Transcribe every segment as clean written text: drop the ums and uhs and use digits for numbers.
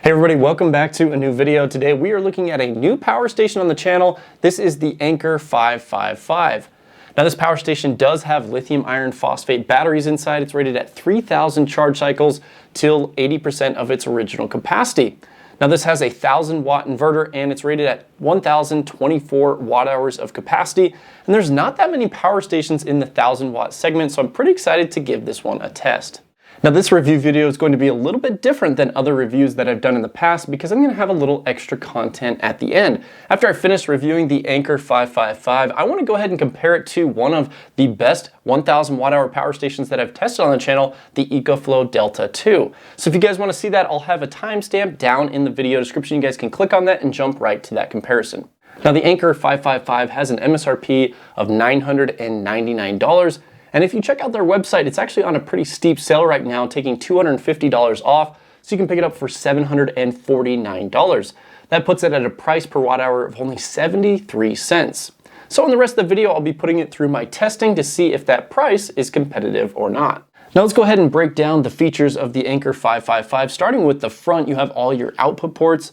Hey everybody, welcome back to a new video. Today we are looking at a new power station on the channel. This is the Anker 555. Now this power station does have lithium iron phosphate batteries inside. It's rated at 3,000 charge cycles till 80% of its original capacity. Now this has a 1,000 watt inverter and it's rated at 1,024 watt hours of capacity. And there's not that many power stations in the 1,000 watt segment, so I'm pretty excited to give this one a test. Now this review video is going to be a little bit different than other reviews that I've done in the past because I'm going to have a little extra content at the end. After I finish reviewing the Anker 555, I want to go ahead and compare it to one of the best 1,000 watt hour power stations that I've tested on the channel, the EcoFlow Delta 2. So if you guys want to see that, I'll have a timestamp down in the video description. You guys can click on that and jump right to that comparison. Now the Anker 555 has an MSRP of $999. And if you check out their website, it's actually on a pretty steep sale right now, taking $250 off, so you can pick it up for $749. That puts it at a price per watt hour of only 73 cents. So in the rest of the video, I'll be putting it through my testing to see if that price is competitive or not. Now let's go ahead and break down the features of the Anker 555. Starting with the front, you have all your output ports.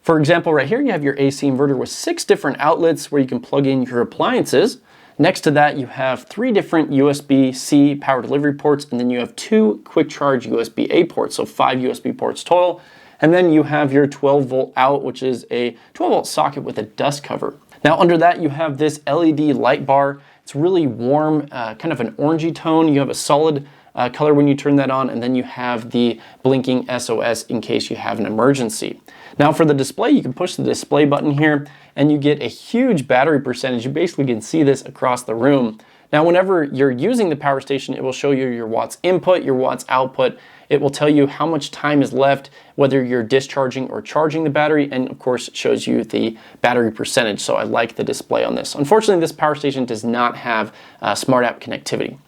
For example, right here, you have your AC inverter with 6 different outlets where you can plug in your appliances. Next to that, you have 3 different USB-C power delivery ports, and then you have 2 quick charge USB-A ports, so 5 USB ports total. And then you have your 12 volt out, which is a 12 volt socket with a dust cover. Now under that, you have this LED light bar. It's really warm, kind of an orangey tone. You have a solid color when you turn that on, and then you have the blinking SOS in case you have an emergency. Now for the display, you can push the display button here and you get a huge battery percentage. You basically can see this across the room. Now whenever you're using the power station, it will show you your watts input, your watts output. It will tell you how much time is left, whether you're discharging or charging the battery, and of course it shows you the battery percentage, so I like the display on this. Unfortunately, this power station does not have smart app connectivity.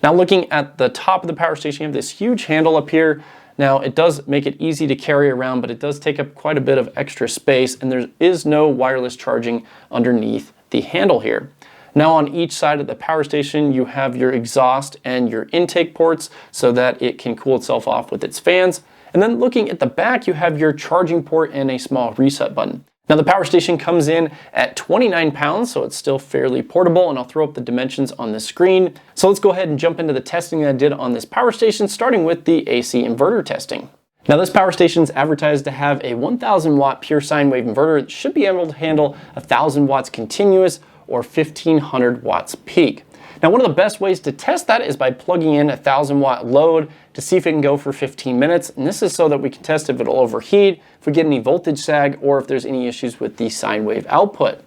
Now looking at the top of the power station, you have this huge handle up here. Now it does make it easy to carry around, but it does take up quite a bit of extra space, and there is no wireless charging underneath the handle here. Now on each side of the power station, you have your exhaust and your intake ports so that it can cool itself off with its fans. And then looking at the back, you have your charging port and a small reset button. Now the power station comes in at 29 pounds, so it's still fairly portable, and I'll throw up the dimensions on the screen. So let's go ahead and jump into the testing that I did on this power station, starting with the AC inverter testing. Now this power station is advertised to have a 1,000 watt pure sine wave inverter. It should be able to handle 1,000 watts continuous or 1,500 watts peak. Now one of the best ways to test that is by plugging in a 1,000 watt load to see if it can go for 15 minutes. And this is so that we can test if it'll overheat, if we get any voltage sag, or if there's any issues with the sine wave output.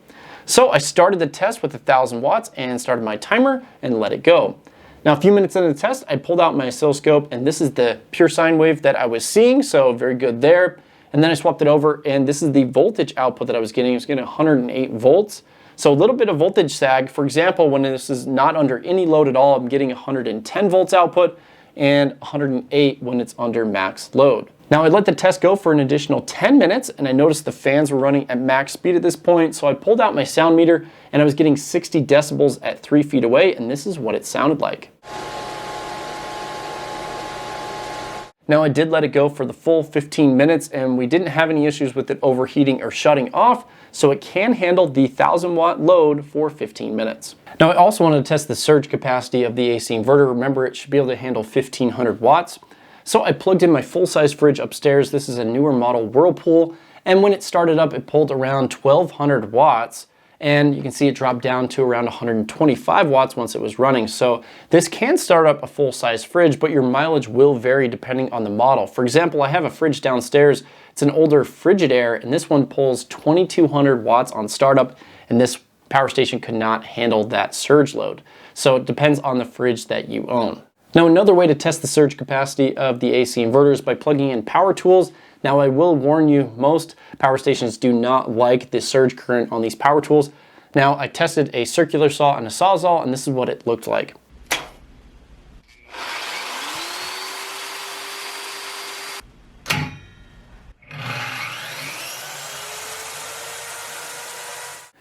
So I started the test with 1,000 watts and started my timer and let it go. Now a few minutes into the test, I pulled out my oscilloscope, and this is the pure sine wave that I was seeing, so very good there. And then I swapped it over, and this is the voltage output that I was getting. I was getting 108 volts. So a little bit of voltage sag. For example, when this is not under any load at all, I'm getting 110 volts output and 108 when it's under max load. Now I let the test go for an additional 10 minutes, and I noticed the fans were running at max speed at this point, so I pulled out my sound meter and I was getting 60 decibels at 3 feet away, and this is what it sounded like. Now I did let it go for the full 15 minutes, and we didn't have any issues with it overheating or shutting off, so it can handle the 1,000 watt load for 15 minutes. Now I also wanted to test the surge capacity of the AC inverter. Remember, it should be able to handle 1,500 watts. So I plugged in my full-size fridge upstairs. This is a newer model Whirlpool, and when it started up, it pulled around 1,200 watts. And you can see it dropped down to around 125 watts once it was running. So this can start up a full-size fridge, but your mileage will vary depending on the model. For example, I have a fridge downstairs. It's an older Frigidaire, and this one pulls 2,200 watts on startup, and this power station could not handle that surge load. So it depends on the fridge that you own. Now another way to test the surge capacity of the AC inverter is by plugging in power tools. Now I will warn you, most power stations do not like the surge current on these power tools. Now I tested a circular saw and a sawzall, and this is what it looked like.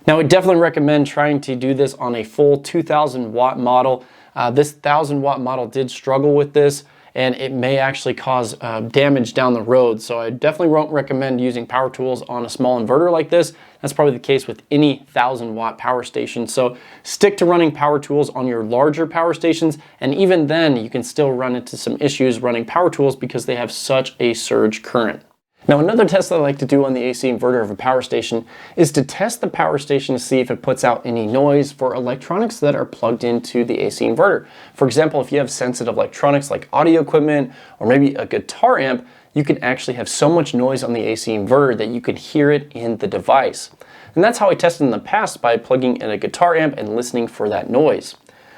Now I definitely recommend trying to do this on a full 2,000 watt model. This 1,000 watt model did struggle with this, and it may actually cause damage down the road. So I definitely won't recommend using power tools on a small inverter like this. That's probably the case with any 1,000-watt power station. So stick to running power tools on your larger power stations, and even then you can still run into some issues running power tools because they have such a surge current. Now, another test that I like to do on the AC inverter of a power station is to test the power station to see if it puts out any noise for electronics that are plugged into the AC inverter. For example, if you have sensitive electronics like audio equipment or maybe a guitar amp, you can actually have so much noise on the AC inverter that you could hear it in the device. And that's how I tested in the past, by plugging in a guitar amp and listening for that noise.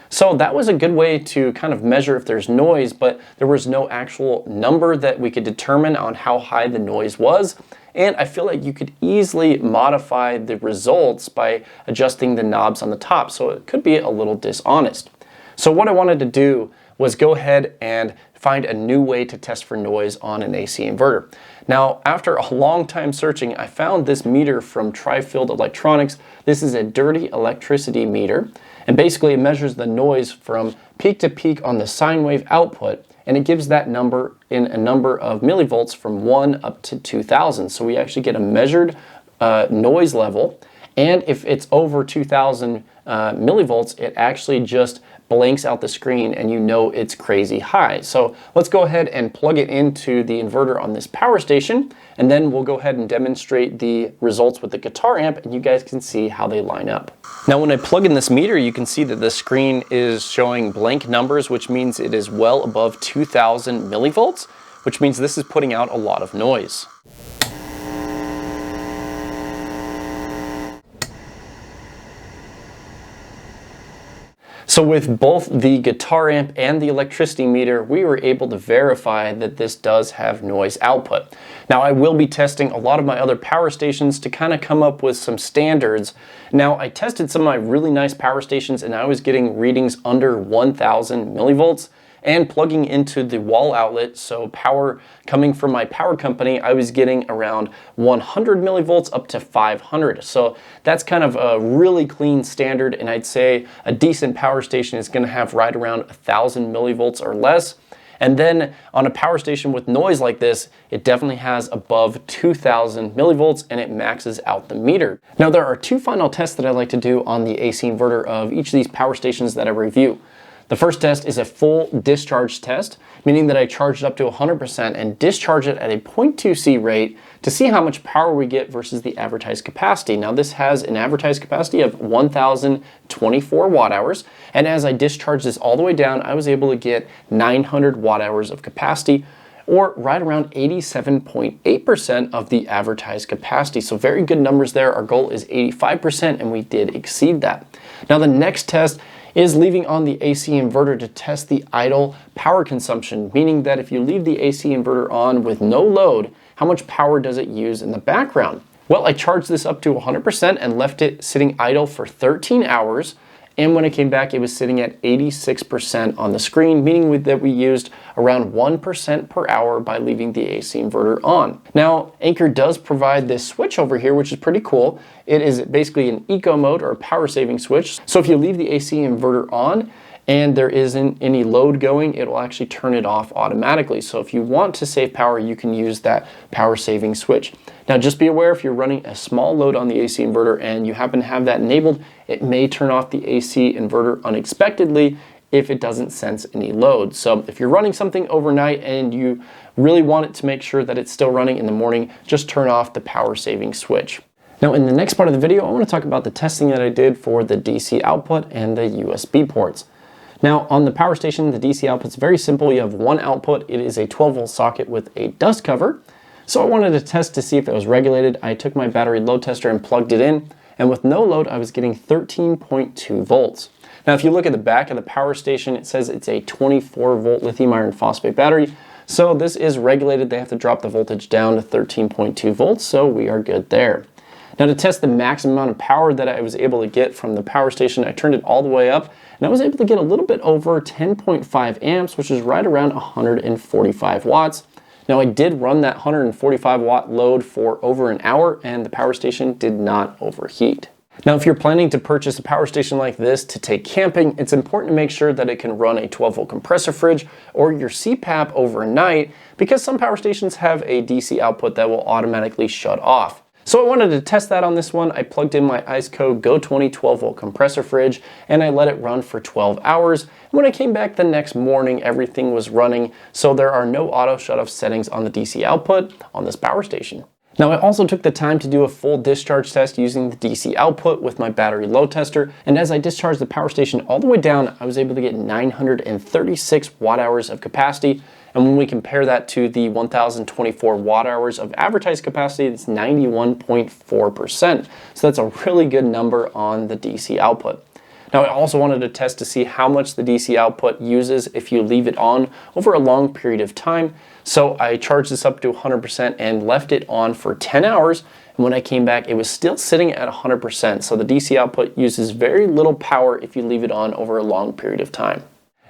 So that was a good way to kind of measure if there's noise, but there was no actual number that we could determine on how high the noise was. And I feel like you could easily modify the results by adjusting the knobs on the top, so it could be a little dishonest. So what I wanted to do was go ahead and find a new way to test for noise on an AC inverter. Now, after a long time searching, I found this meter from Tri-Field Electronics. This is a dirty electricity meter, and basically it measures the noise from peak to peak on the sine wave output, and it gives that number in a number of millivolts from 1 up to 2,000. So we actually get a measured noise level, and if it's over 2,000 millivolts, it actually just blanks out the screen and you know it's crazy high. So let's go ahead and plug it into the inverter on this power station, and then we'll go ahead and demonstrate the results with the guitar amp, and you guys can see how they line up. Now, when I plug in this meter, you can see that the screen is showing blank numbers, which means it is well above 2,000 millivolts, which means this is putting out a lot of noise. So with both the guitar amp and the electricity meter, we were able to verify that this does have noise output. Now, I will be testing a lot of my other power stations to kind of come up with some standards. Now, I tested some of my really nice power stations and I was getting readings under 1,000 millivolts. And plugging into the wall outlet, so power coming from my power company, I was getting around 100 millivolts up to 500. So that's kind of a really clean standard, and I'd say a decent power station is going to have right around 1,000 millivolts or less. And then on a power station with noise like this, it definitely has above 2,000 millivolts and it maxes out the meter. Now, there are two final tests that I like to do on the AC inverter of each of these power stations that I review. The first test is a full discharge test, meaning that I charge it up to 100% and discharge it at a 0.2C rate to see how much power we get versus the advertised capacity. Now, this has an advertised capacity of 1,024 watt hours, and as I discharge this all the way down, I was able to get 900 watt hours of capacity, or right around 87.8% of the advertised capacity. So very good numbers there. Our goal is 85%, and we did exceed that. Now, the next test is leaving on the AC inverter to test the idle power consumption, meaning that if you leave the AC inverter on with no load, how much power does it use in the background? Well, I charged this up to 100% and left it sitting idle for 13 hours. And when it came back, it was sitting at 86% on the screen, meaning that we used around 1% per hour by leaving the AC inverter on. Now, Anker does provide this switch over here, which is pretty cool. It is basically an eco mode or a power saving switch. So if you leave the AC inverter on and there isn't any load going, it will actually turn it off automatically. So if you want to save power, you can use that power saving switch. Now, just be aware, if you're running a small load on the AC inverter and you happen to have that enabled, it may turn off the AC inverter unexpectedly if it doesn't sense any load. So if you're running something overnight and you really want it to make sure that it's still running in the morning, just turn off the power saving switch. Now, in the next part of the video, I want to talk about the testing that I did for the DC output and the USB ports. Now, on the power station, the DC output's very simple. You have one output. It is a 12-volt socket with a dust cover. So I wanted to test to see if it was regulated. I took my battery load tester and plugged it in, and with no load, I was getting 13.2 volts. Now, if you look at the back of the power station, it says it's a 24-volt lithium iron phosphate battery. So this is regulated. They have to drop the voltage down to 13.2 volts, so we are good there. Now, to test the maximum amount of power that I was able to get from the power station, I turned it all the way up, and I was able to get a little bit over 10.5 amps, which is right around 145 watts. Now, I did run that 145 watt load for over an hour, and the power station did not overheat. Now, if you're planning to purchase a power station like this to take camping, it's important to make sure that it can run a 12-volt compressor fridge or your CPAP overnight, because some power stations have a DC output that will automatically shut off. So I wanted to test that on this one. I plugged in my IceCo Go20 12-volt compressor fridge and I let it run for 12 hours. And when I came back the next morning, everything was running, so there are no auto shut-off settings on the DC output on this power station. Now, I also took the time to do a full discharge test using the DC output with my battery load tester, and as I discharged the power station all the way down, I was able to get 936 watt hours of capacity, and when we compare that to the 1024 watt hours of advertised capacity, it's 91.4%. So that's a really good number on the DC output. Now, I also wanted to test to see how much the DC output uses if you leave it on over a long period of time. So I charged this up to 100% and left it on for 10 hours. And when I came back, it was still sitting at 100%. So the DC output uses very little power if you leave it on over a long period of time.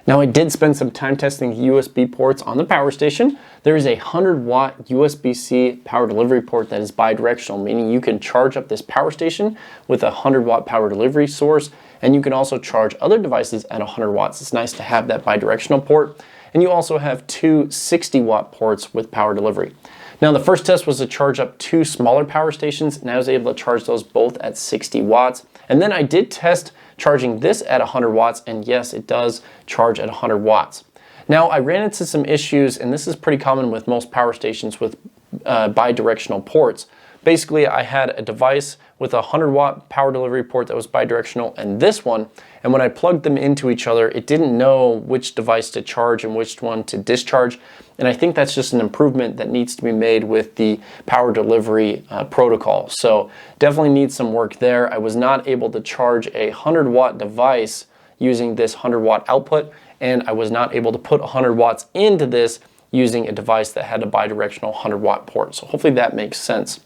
Now, I did spend some time testing the USB ports on the power station. There is a 100-watt USB-C power delivery port that is bidirectional, meaning you can charge up this power station with a 100-watt power delivery source, and you can also charge other devices at 100 watts. It's nice to have that bidirectional port. And you also have two 60-watt ports with power delivery. Now, the first test was to charge up two smaller power stations, and I was able to charge those both at 60 watts. And then I did test charging this at 100 watts, and yes, it does charge at 100 watts. Now, I ran into some issues, and this is pretty common with most power stations with bidirectional ports. Basically, I had a device with a 100-watt power delivery port that was bidirectional and this one, and when I plugged them into each other, it didn't know which device to charge and which one to discharge, and I think that's just an improvement that needs to be made with the power delivery protocol. So definitely needs some work there. I was not able to charge a 100-watt device using this 100-watt output, and I was not able to put 100 watts into this using a device that had a bidirectional 100-watt port. So hopefully that makes sense.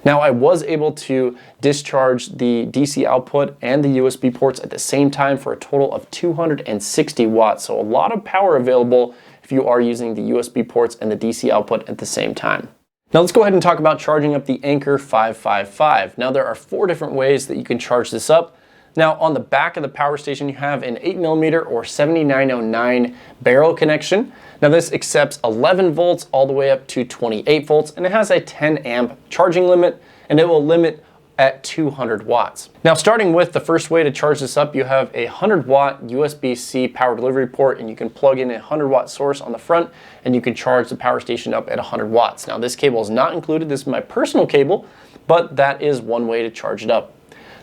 Now, I was able to discharge the DC output and the USB ports at the same time for a total of 260 watts. So a lot of power available if you are using the USB ports and the DC output at the same time. Now let's go ahead and talk about charging up the Anker 555. Now, there are 4 different ways that you can charge this up. Now, on the back of the power station, you have an 8mm or 7909 barrel connection. Now, this accepts 11 volts all the way up to 28 volts, and it has a 10 amp charging limit, and it will limit at 200 watts. Now, starting with the first way to charge this up, you have a 100-watt USB-C power delivery port, and you can plug in a 100-watt source on the front, and you can charge the power station up at 100 watts. Now, this cable is not included. This is my personal cable, but that is one way to charge it up.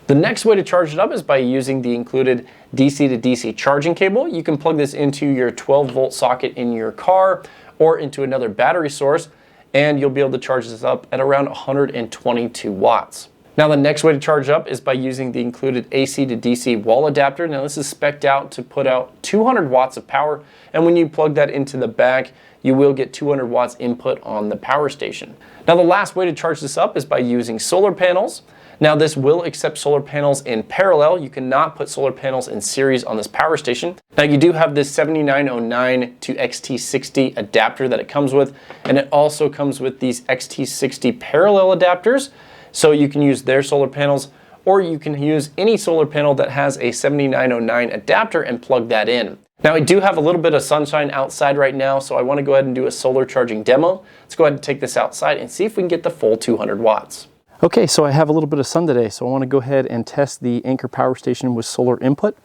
The next way to charge it up is by using the included DC to DC charging cable. You can plug this into your 12-volt socket in your car or into another battery source, and you'll be able to charge this up at around 122 watts. Now, the next way to charge up is by using the included AC to DC wall adapter. Now, this is spec'd out to put out 200 watts of power, and when you plug that into the back, you will get 200 watts input on the power station. Now, the last way to charge this up is by using solar panels. Now, this will accept solar panels in parallel. You cannot put solar panels in series on this power station. Now, you do have this 7909 to XT60 adapter that it comes with, and it also comes with these XT60 parallel adapters. So you can use their solar panels, or you can use any solar panel that has a 7909 adapter and plug that in. Now, I do have a little bit of sunshine outside right now, so I want to go ahead and do a solar charging demo. Let's go ahead and take this outside and see if we can get the full 200 watts. Okay, so I have a little bit of sun today, so I want to go ahead and test the Anker power station with solar input.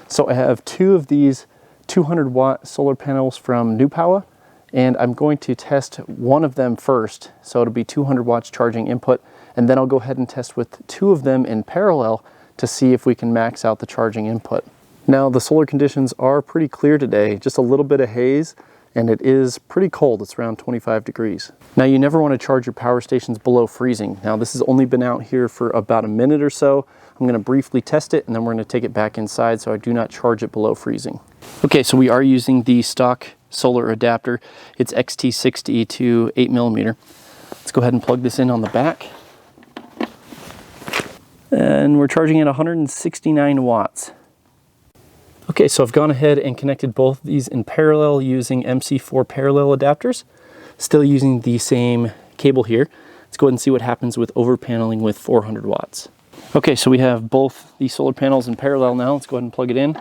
So I have 2 of these 200-watt solar panels from New Power, and I'm going to test one of them first. So it'll be 200 watts charging input, and then I'll go ahead and test with 2 of them in parallel to see if we can max out the charging input. Now, the solar conditions are pretty clear today, just a little bit of haze, and it is pretty cold. It's around 25 degrees. Now, you never want to charge your power stations below freezing. Now, this has only been out here for about a minute or so. I'm going to briefly test it, and then we're going to take it back inside so I do not charge it below freezing. Okay, so we are using the stock solar adapter. It's XT60 to 8mm. Let's go ahead and plug this in on the back. And we're charging at 169 watts. Okay, so I've gone ahead and connected both of these in parallel using MC4 parallel adapters. Still using the same cable here. Let's go ahead and see what happens with overpaneling with 400 watts. Okay, so we have both these solar panels in parallel now. Let's go ahead and plug it in.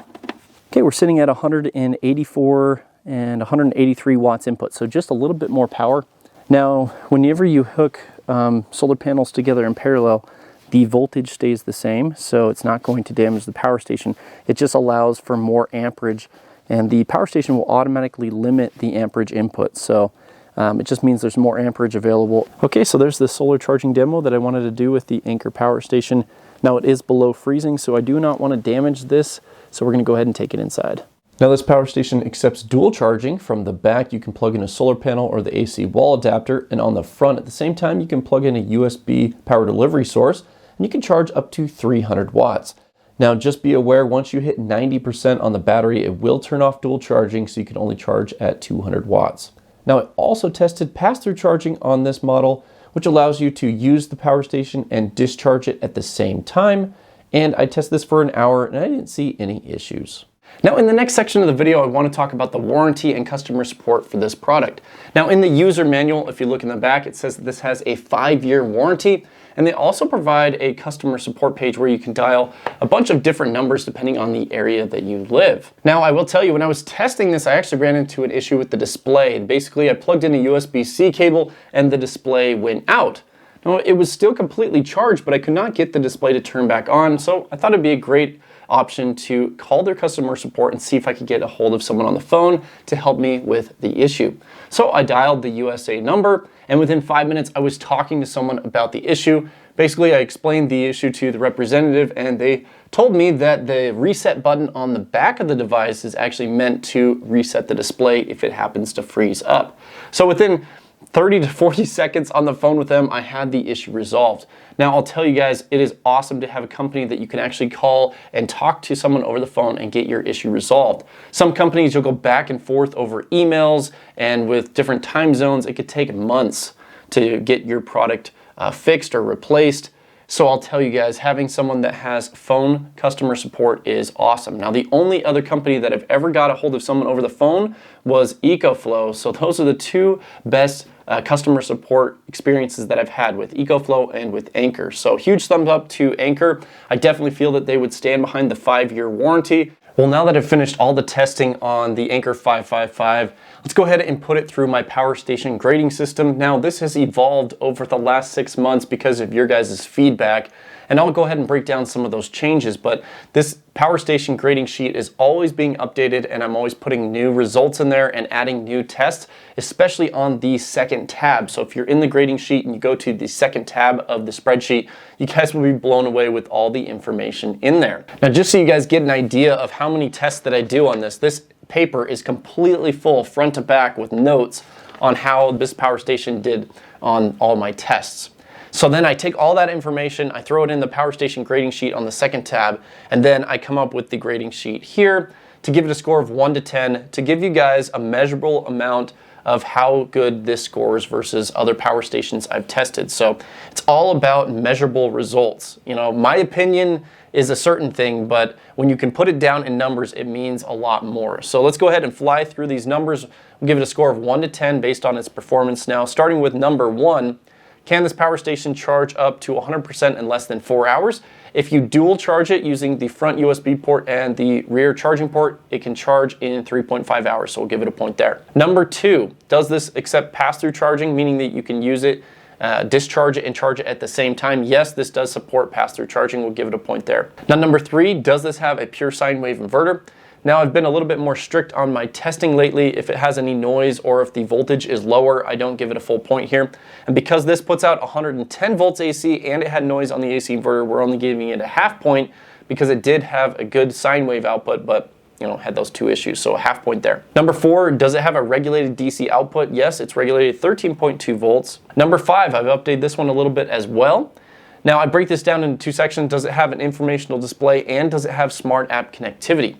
Okay, we're sitting at 184 and 183 watts input, so just a little bit more power. Now, whenever you hook solar panels together in parallel, the voltage stays the same, so it's not going to damage the power station. It just allows for more amperage, and the power station will automatically limit the amperage input. So it just means there's more amperage available. Okay, so there's the solar charging demo that I wanted to do with the Anker power station. Now it is below freezing, so I do not want to damage this, so we're going to go ahead and take it inside. Now this power station accepts dual charging. From the back you can plug in a solar panel or the AC wall adapter, and on the front at the same time you can plug in a USB power delivery source, and you can charge up to 300 watts. Now just be aware, once you hit 90% on the battery, it will turn off dual charging, so you can only charge at 200 watts. Now I also tested pass-through charging on this model, which allows you to use the power station and discharge it at the same time. And I tested this for an hour and I didn't see any issues. Now in the next section of the video, I want to talk about the warranty and customer support for this product. Now in the user manual, if you look in the back, it says that this has a 5-year warranty, and they also provide a customer support page where you can dial a bunch of different numbers depending on the area that you live. Now I will tell you, when I was testing this, I actually ran into an issue with the display. Basically, I plugged in a USB-C cable and the display went out. Now it was still completely charged, but I could not get the display to turn back on, so I thought it'd be a great option to call their customer support and see if I could get a hold of someone on the phone to help me with the issue. So I dialed the USA number, and within 5 minutes I was talking to someone about the issue. Basically, I explained the issue to the representative, and they told me that the reset button on the back of the device is actually meant to reset the display if it happens to freeze up. So within 30 to 40 seconds on the phone with them, I had the issue resolved. Now I'll tell you guys, it is awesome to have a company that you can actually call and talk to someone over the phone and get your issue resolved. Some companies you'll go back and forth over emails, and with different time zones, it could take months to get your product fixed or replaced. So I'll tell you guys, having someone that has phone customer support is awesome. Now the only other company that I've ever got a hold of someone over the phone was EcoFlow. So those are the two best customer support experiences that I've had with EcoFlow and with Anker. So huge thumbs up to Anker. I definitely feel that they would stand behind the 5-year warranty. Well, now that I've finished all the testing on the Anker 555, let's go ahead and put it through my power station grading system. Now this has evolved over the last 6 months because of your guys' feedback, and I'll go ahead and break down some of those changes, but this power station grading sheet is always being updated, and I'm always putting new results in there and adding new tests, especially on the second tab. So if you're in the grading sheet and you go to the second tab of the spreadsheet, you guys will be blown away with all the information in there. Now just so you guys get an idea of how many tests that I do on this paper is completely full front to back with notes on how this power station did on all my tests. So then I take all that information, I throw it in the power station grading sheet on the second tab, and then I come up with the grading sheet here to give it a score of 1 to 10 to give you guys a measurable amount of how good this scores versus other power stations I've tested. So it's all about measurable results. You know, my opinion is a certain thing, but when you can put it down in numbers, it means a lot more. So let's go ahead and fly through these numbers. We'll give it a score of 1 to 10 based on its performance. Now, starting with number 1, can this power station charge up to 100% in less than 4 hours? If you dual charge it using the front USB port and the rear charging port, it can charge in 3.5 hours, so we'll give it a point there. Number 2, does this accept pass-through charging, meaning that you can use it, discharge it and charge it at the same time? Yes, this does support pass-through charging, we'll give it a point there. Now number 3, does this have a pure sine wave inverter? Now I've been a little bit more strict on my testing lately. If it has any noise or if the voltage is lower, I don't give it a full point here. And because this puts out 110 volts AC and it had noise on the AC inverter, we're only giving it a half point because it did have a good sine wave output, but had those 2 issues, so a half point there. Number 4, does it have a regulated DC output? Yes, it's regulated 13.2 volts. Number 5, I've updated this one a little bit as well. Now I break this down into 2 sections. Does it have an informational display and does it have smart app connectivity?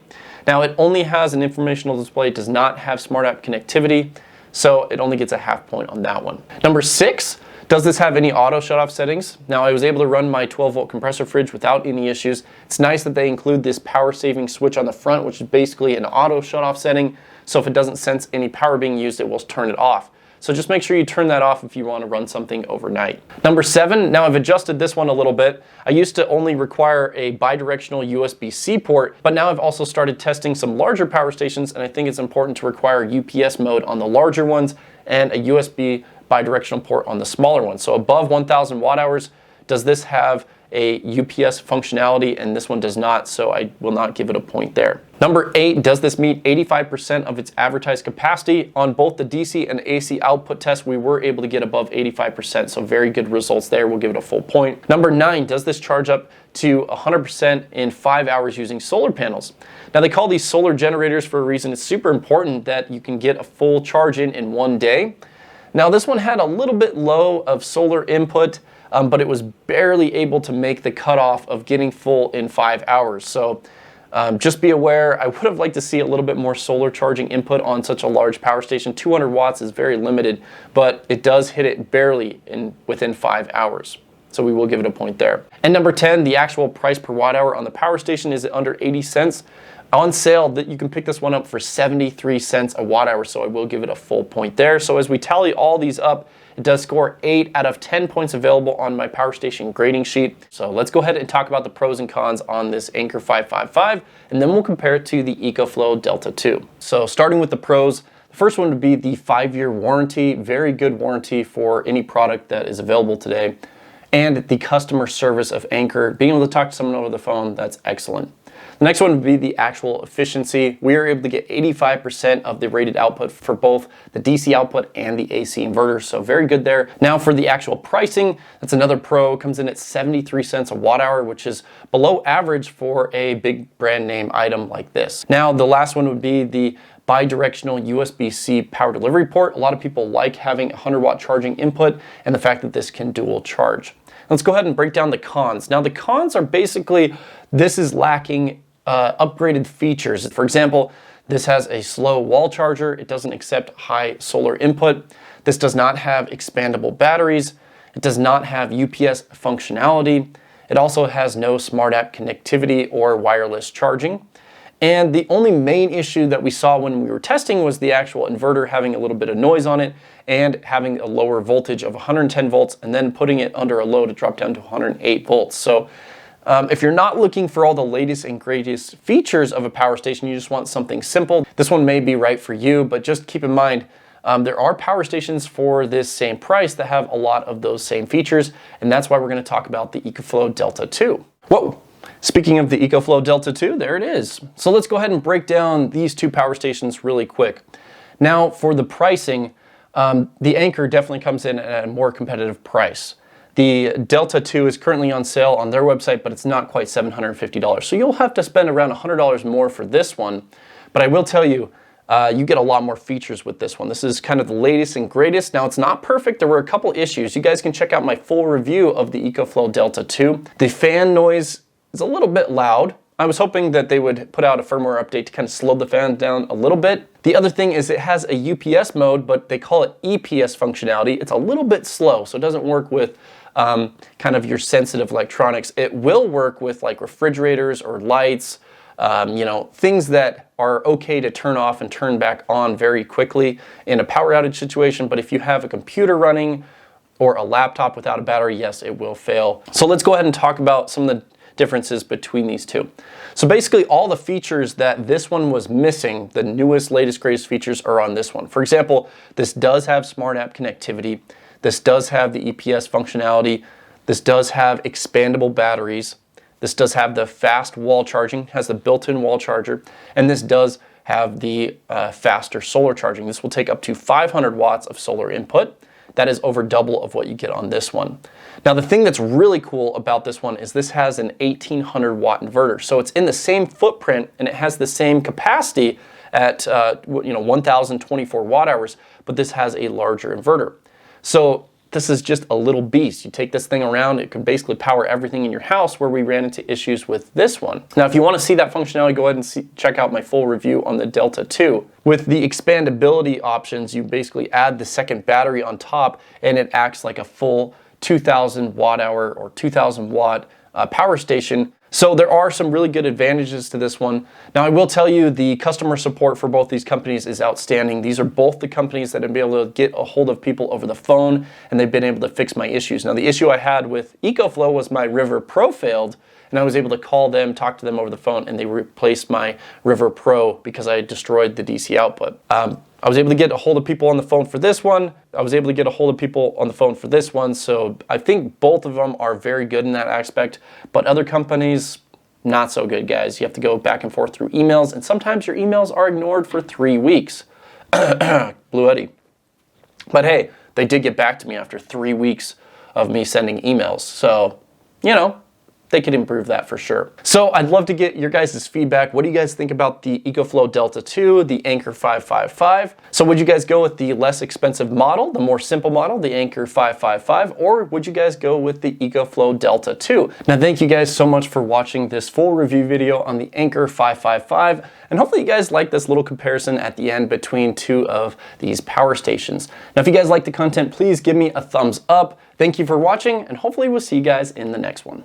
Now it only has an informational display, it does not have smart app connectivity, so it only gets a half point on that one. Number 6, does this have any auto shut-off settings? Now I was able to run my 12-volt compressor fridge without any issues. It's nice that they include this power saving switch on the front, which is basically an auto shut-off setting, so if it doesn't sense any power being used, it will turn it off. So just make sure you turn that off if you want to run something overnight. Number 7, now I've adjusted this one a little bit. I used to only require a bidirectional USB-C port, but now I've also started testing some larger power stations, and I think it's important to require UPS mode on the larger ones and a USB bidirectional port on the smaller ones. So above 1000 watt hours, does this have a UPS functionality? And this one does not, so I will not give it a point there. Number 8, does this meet 85% of its advertised capacity? On both the DC and AC output tests, we were able to get above 85%, so very good results there. We'll give it a full point. Number 9, does this charge up to 100% in 5 hours using solar panels? Now, they call these solar generators for a reason. It's super important that you can get a full charge in 1 day. Now, this one had a little bit low of solar input, but it was barely able to make the cutoff of getting full in 5 hours. So just be aware, I would have liked to see a little bit more solar charging input on such a large power station. 200 watts is very limited, but it does hit it barely within 5 hours. So we will give it a point there. And number 10, the actual price per watt hour on the power station is under 80 cents. On sale, that you can pick this one up for 73 cents a watt hour, so I will give it a full point there. So as we tally all these up, it does score 8 out of 10 points available on my power station grading sheet. So let's go ahead and talk about the pros and cons on this Anker 555, and then we'll compare it to the EcoFlow Delta 2. So starting with the pros, the first one would be the 5-year warranty. Very good warranty for any product that is available today. And the customer service of Anker, being able to talk to someone over the phone, that's excellent. The next one would be the actual efficiency. We are able to get 85% of the rated output for both the DC output and the AC inverter, so very good there. Now for the actual pricing, that's another pro. Comes in at 73 cents a watt hour, which is below average for a big brand name item like this. Now the last one would be the bidirectional USB-C power delivery port. A lot of people like having 100 watt charging input and the fact that this can dual charge. Let's go ahead and break down the cons. Now the cons are basically, this is lacking upgraded features. For example, this has a slow wall charger. It doesn't accept high solar input. This does not have expandable batteries. It does not have UPS functionality. It also has no smart app connectivity or wireless charging. And the only main issue that we saw when we were testing was the actual inverter having a little bit of noise on it and having a lower voltage of 110 volts and then putting it under a low to drop down to 108 volts. So if you're not looking for all the latest and greatest features of a power station, you just want something simple, this one may be right for you, but just keep in mind, there are power stations for this same price that have a lot of those same features, and that's why we're going to talk about the EcoFlow Delta 2. Whoa! Speaking of the EcoFlow Delta 2, there it is. So let's go ahead and break down these two power stations really quick. Now for the pricing, the Anker definitely comes in at a more competitive price. The Delta 2 is currently on sale on their website, but it's not quite $750. So you'll have to spend around $100 more for this one. But I will tell you, you get a lot more features with this one. This is kind of the latest and greatest. Now, it's not perfect. There were a couple issues. You guys can check out my full review of the EcoFlow Delta 2. The fan noise is a little bit loud. I was hoping that they would put out a firmware update to kind of slow the fan down a little bit. The other thing is it has a UPS mode, but they call it EPS functionality. It's a little bit slow, so it doesn't work with kind of your sensitive electronics. It will work with like refrigerators or lights, you know, things that are okay to turn off and turn back on very quickly in a power outage situation. But if you have a computer running or a laptop without a battery, yes, it will fail. So let's go ahead and talk about some of the differences between these two. So basically all the features that this one was missing, the newest, latest, greatest features are on this one. For example, this does have smart app connectivity. This does have the EPS functionality. This does have expandable batteries. This does have the fast wall charging, has the built-in wall charger, and this does have the faster solar charging. This will take up to 500 watts of solar input. That is over double of what you get on this one. Now the thing that's really cool about this one is this has an 1800 watt inverter. So it's in the same footprint and it has the same capacity at 1024 watt hours, but this has a larger inverter. So this is just a little beast. You take this thing around, it can basically power everything in your house, where we ran into issues with this one. Now, if you want to see that functionality, go ahead and check out my full review on the Delta 2. With the expandability options, you basically add the second battery on top and it acts like a full 2000 watt hour or 2000 watt power station. So there are some really good advantages to this one. Now I will tell you the customer support for both these companies is outstanding. These are both the companies that have been able to get a hold of people over the phone, and they've been able to fix my issues. Now the issue I had with EcoFlow was my River Pro failed, and I was able to call them, talk to them over the phone, and they replaced my River Pro because I destroyed the DC output. I was able to get a hold of people on the phone for this one. I was able to get a hold of people on the phone for this one. So I think both of them are very good in that aspect, but other companies, not so good, guys. You have to go back and forth through emails, and sometimes your emails are ignored for 3 weeks. Blue Eddie. But hey, they did get back to me after 3 weeks of me sending emails. So, you know, they could improve that for sure. So I'd love to get your guys' feedback. What do you guys think about the EcoFlow Delta 2, the Anker 555? So would you guys go with the less expensive model, the more simple model, the Anker 555, or would you guys go with the EcoFlow Delta 2? Now thank you guys so much for watching this full review video on the Anker 555, and hopefully you guys like this little comparison at the end between two of these power stations. Now if you guys like the content, please give me a thumbs up. Thank you for watching, and hopefully we'll see you guys in the next one.